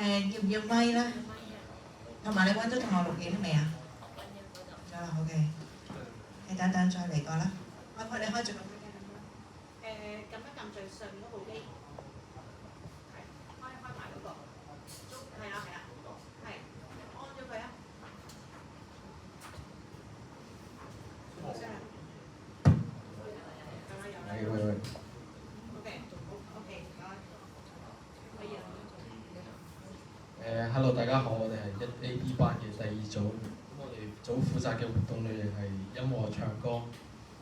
要唔要咪咧？同埋你揾咗同學錄影未啊？咗啦，OK。你等等再嚟過啦。我你開住個機撳一撳最上嗰部機，係開埋嗰個，係啊，係安咗佢啊。冇聲啊？有啦。OK，可以啦。Hello， 大家好，我哋係1AB 班嘅第二組。咁我哋組負責嘅活動類型係音樂唱歌。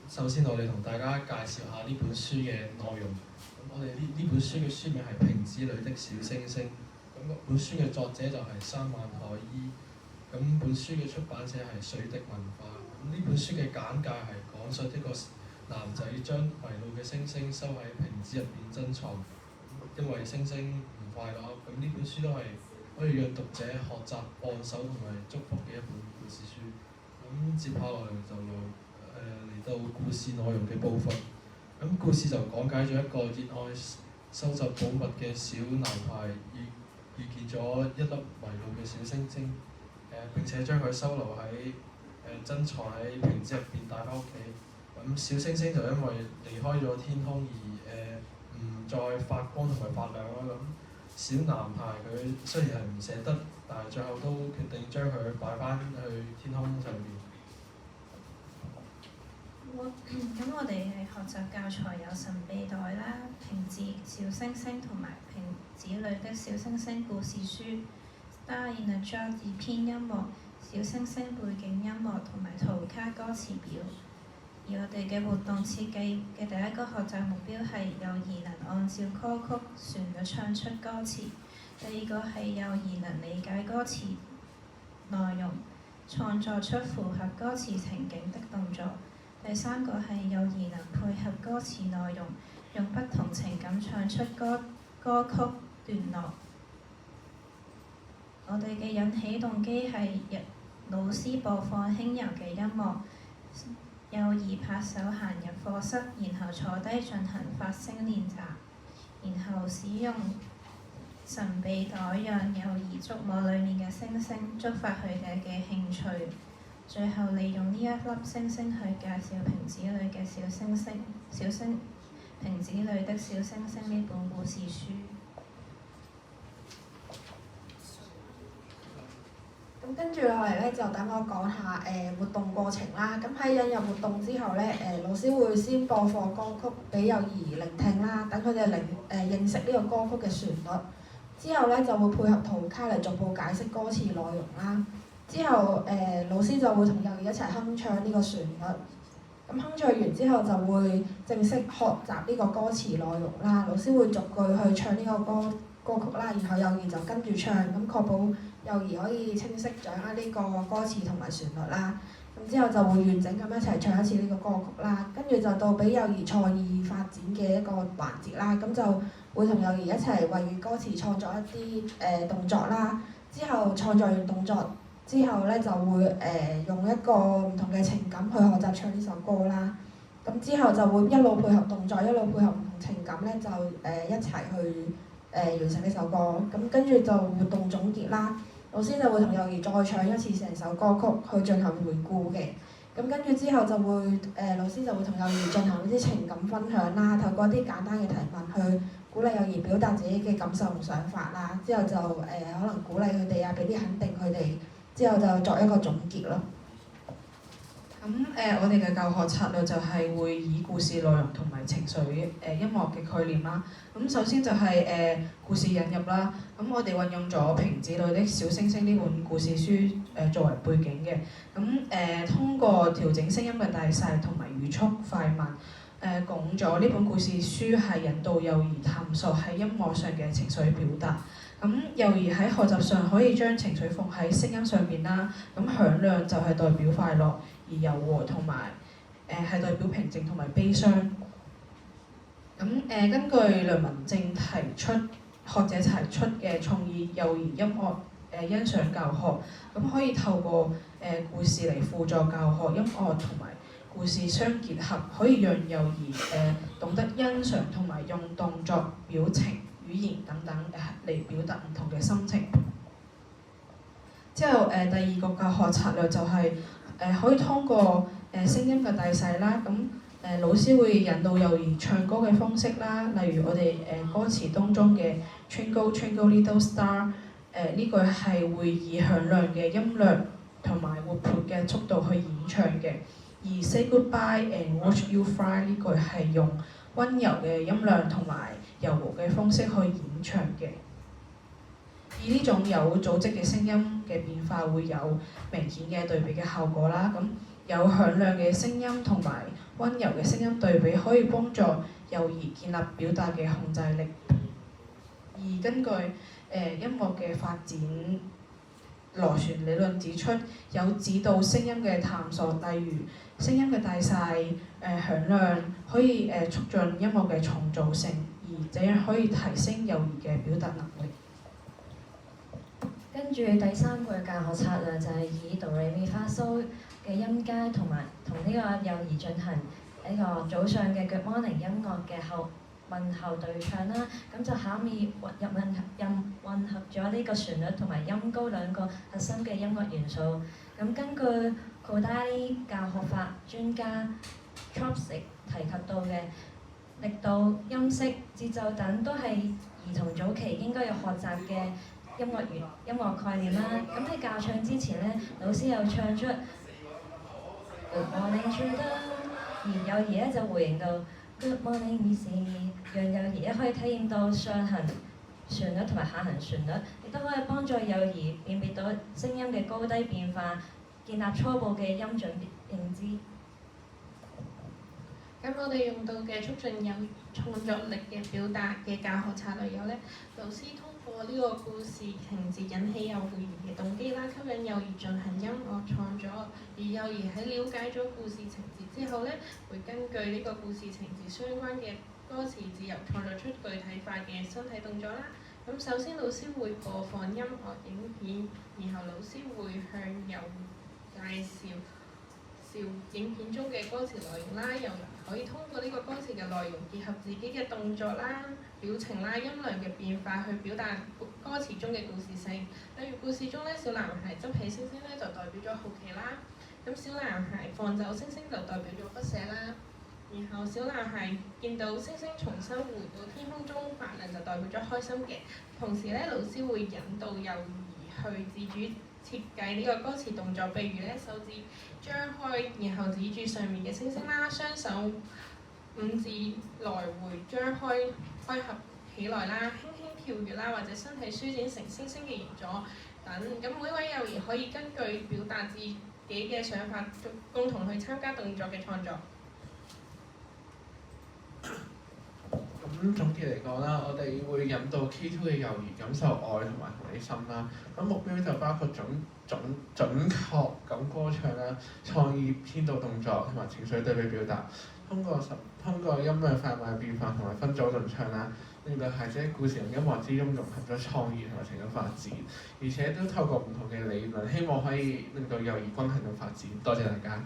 首先我哋同大家介紹下呢本書嘅內容。咁我哋呢本書嘅書名係《瓶子裡的小星星》。咁本書嘅作者就係山萬海依。咁本書嘅出版社係水滴文化。咁呢本書嘅簡介係講述一個男仔將迷路嘅星星收喺瓶子入邊珍藏，因為星星唔快樂。咁呢本書都係可以讓讀者學習放手同埋祝福嘅一本故事書。咁接下來就嚟到故事內容嘅部分。咁故事就講解咗一個熱愛收集寶物嘅小男孩遇見咗一粒迷路嘅小星星，並且將佢收留喺珍藏喺瓶子入邊帶翻屋企。咁小星星就因為離開咗天空而唔再發光同埋發亮啦。咁小男孩佢雖然係唔捨得，但係最後都決定將佢擺翻去天空上面。咁我哋係學習教材有神秘袋啦、瓶子、小星星同埋瓶子裡的小星星故事書、Star in a Jar 自編音樂、小星星背景音樂同埋圖卡歌詞表。而我哋嘅活動設計嘅第一個學習目標係幼兒能按照歌曲旋律唱出歌詞，第二個係幼兒能理解歌詞內容，創作出符合歌詞情景的動作，第三個係幼兒能配合歌詞內容，用不同情感唱出歌曲段落。我哋嘅引起動機係老師播放輕柔嘅音樂，幼兒拍手行入課室，然後坐低進行發聲練習，然後使用神秘袋讓幼兒觸摸裡面嘅星星，觸發佢哋嘅興趣。最後利用呢一粒星星去介紹瓶子裡嘅小星星，瓶子裡的小星星呢本故事書。咁跟住落嚟咧，就等我講下活動過程啦。咁喺引入活動之後咧，老師會先播放歌曲俾幼兒聆聽啦，等佢哋認識呢個歌曲嘅旋律。之後咧就會配合圖卡嚟逐步解釋歌詞內容啦。之後老師就會同幼兒一齊哼唱呢個旋律。咁哼唱完之後就會正式學習呢個歌詞內容啦。老師會逐句去唱呢個歌曲啦，然後幼兒就跟住唱，咁確保幼兒可以清晰掌握呢個歌詞同埋旋律啦。咁之後就會完整咁一齊唱一次呢個歌曲啦。跟住就到俾幼兒創意發展嘅一個環節啦。咁就會同幼兒一齊為歌詞創作一啲動作啦。之後創作完動作之後咧，就會用一個唔同嘅情感去學習唱呢首歌啦。咁之後就會一路配合動作，一路配合唔同情感咧，就一齊去完成呢首歌。咁跟住就活動總結啦。老師就會同幼兒再唱一次成首歌曲去進行回顧嘅。咁跟住之後就會老師就會同幼兒進行一啲情感分享啦，透過一啲簡單嘅提問去鼓勵幼兒表達自己嘅感受同想法啦。之後就可能鼓勵佢哋啊，俾啲肯定佢哋。之後就作一個總結咯。咁我哋嘅教學策略就係會以故事內容同埋情緒音樂嘅概念啦。咁首先就係故事引入啦。咁我哋運用咗《瓶子裡的小星星》呢本故事書作為背景嘅。咁通過調整聲音嘅大細同埋語速快慢，講咗呢本故事書係引導幼兒探索喺音樂上嘅情緒表達。咁幼兒喺學習上可以將情緒放喺聲音上面啦。咁響亮就係代表快樂，而柔和同埋係代表平靜同埋悲傷。咁根據梁文正學者提出嘅創意幼兒音樂欣賞教學，咁可以透過故事嚟輔助教學，音樂同埋故事相結合，可以讓幼兒懂得欣賞同埋用動作、表情、語言等等嚟表達唔同嘅心情。之後第二個教學策略就係、可以通過聲音嘅大細啦，咁老師會引導幼兒唱歌嘅方式啦，例如我哋歌詞當中嘅 Twinkle Twinkle Little Star， 呢句係會以響亮嘅音量同埋活潑嘅速度去演唱嘅，而 Say Goodbye and Watch You Fly 呢句係用溫柔嘅音量同埋柔和嘅方式去演唱嘅。以呢種有組織嘅聲音嘅變化會有明顯嘅對比嘅效果啦。咁有響亮嘅聲音同埋溫柔嘅聲音對比，可以幫助幼兒建立表達嘅控制力。而根據音樂嘅發展螺旋理論指出，有指導聲音嘅探索，例如聲音嘅大細、響亮，可以促進音樂嘅創造性，而這樣可以提升幼兒嘅表達能力。跟住第三個教學策略就係以哆唻咪發嗦嘅音階同呢個幼兒進行呢個早上嘅 Good Morning 音樂嘅問候對唱啦，咁就巧妙混合咗呢個旋律同埋音高兩個核心嘅音樂元素。咁根據 Kodály 教學法專家 Chopsik 提及到嘅力度、音色、節奏等都係兒童早期應該有學習嘅音樂概念啦。咁喺教唱之前呢，老師又唱出 Good Morning Children， 而幼兒咧就回應到 Good Morning Miss， 讓幼兒咧可以體驗到上行旋律同埋下行旋律，亦都可以幫助幼兒辨別到聲音嘅高低變化，建立初步嘅音準認知。咁我哋用到嘅促進幼兒創作力嘅表達嘅教學策略有呢：老師通過呢個故事情節引起幼兒嘅動機啦，吸引幼兒進行音樂創作。而幼兒喺了解咗故事情節之後呢，會根據呢個故事情節相關嘅歌詞，自由創作出具體化嘅身體動作啦。咁首先老師會播放音樂影片，然後老師會向幼兒介紹影片中嘅歌詞內容啦，幼兒可以通過呢個歌詞嘅內容結合自己嘅動作啦、表情啦、音量嘅變化去表達歌詞中嘅故事性。例如故事中小男孩執起星星就代表咗好奇啦，咁小男孩放走星星就代表咗不捨啦。然後小男孩見到星星重新回到天空中發亮就代表咗開心嘅。同時老師會引導幼兒去自主設計呢個歌詞動作，譬如手指張開，然後指住上面嘅星星啦，雙手五指來回張開開合起來啦，輕輕跳躍啦，或者身體舒展成星星嘅形狀等。咁每位幼兒可以根據表達自己嘅想法，共同去參加動作嘅創作。咁總結嚟講啦，我哋會引導 K2 嘅幼兒感受愛同埋同理心啦。咁目標就包括準確咁歌唱啦、創意編導動作同埋情緒對比表達。通過音量快慢變化同埋分組論唱啦，令到孩子喺故事同音樂之中融合咗創意同埋情感發展，而且都透過唔同嘅理論，希望可以令到幼兒均衡咁發展。多謝大家。